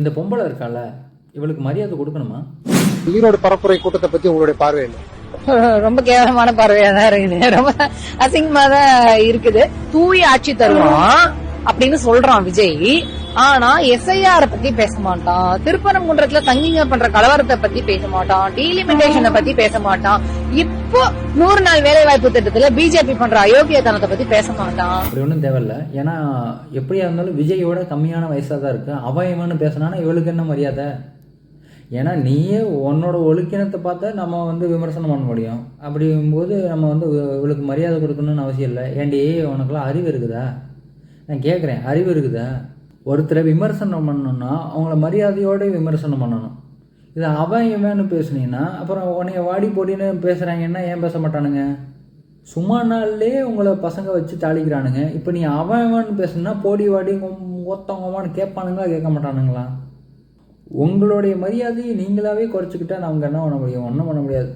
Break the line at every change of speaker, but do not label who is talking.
இந்த பொம்பளை இருக்கால, இவளுக்கு மரியாதை கொடுக்கணுமா?
ஈரோடு பரப்புரை கூட்டத்தை பத்தி உங்களுடைய பார்வை என்ன?
ரொம்ப கேவலமான பார்வையா தான் இருக்குது. ரொம்ப அசிங்கமா தான் இருக்குது. தூய ஆட்சி தருவோம் அப்படின்னு சொல்றான் விஜய். ஆனா எஸ்ஐஆர் பத்தி பேச மாட்டான். திருப்பரங்குன்றத்துல தங்கிங்க பண்ற கலவரத்தை பத்தி பேச மாட்டான். டீலிமிட்டேஷனை பத்தி பேச மாட்டான். இப்போ 100 நாள் வேலை வாய்ப்பு திட்டத்துல பிஜேபி பண்ற அயோக்கியத்தனத்தை பத்தி பேச மாட்டான்.
அப்படி ஒன்றும் தேவையில்ல. ஏன்னா எப்படியா இருந்தாலும் விஜயோட கம்மியான வயசா தான் இருக்கு. அவன் இவனு பேசினானா இவளுக்கு என்ன மரியாதை? ஏன்னா நீயே உன்னோட ஒழுக்கினத்தை பார்த்தா நம்ம விமர்சனம் பண்ண முடியும். அப்படிங்கும்போது நம்ம இவளுக்கு மரியாதை கொடுக்கணும்னு அவசியம் இல்லை. ஏண்டி உனக்குலாம் அறிவு இருக்குதா? நான் கேட்குறேன், அறிவு இருக்குதா? ஒருத்தரை விமர்சனம் பண்ணணும்னா அவங்கள மரியாதையோடு விமர்சனம் பண்ணணும். இது அவன் இவன்னு பேசுனீங்கன்னா அப்புறம் உன்னைய வாடி போடின்னு பேசுகிறாங்கன்னா ஏன் பேச மாட்டானுங்க? சும்மா நாள்லே உங்களை பசங்க வச்சு தாளிக்கிறானுங்க. இப்போ நீ அவன் இவன்னு பேசுனா போடி வாடி ஒத்தவங்கமான்னு கேட்பானுங்களா கேட்க மாட்டானுங்களா? உங்களுடைய மரியாதையை நீங்களாவே குறைச்சிக்கிட்டா நமக்கு என்ன பண்ண முடியும்? ஒன்றும் பண்ண முடியாது.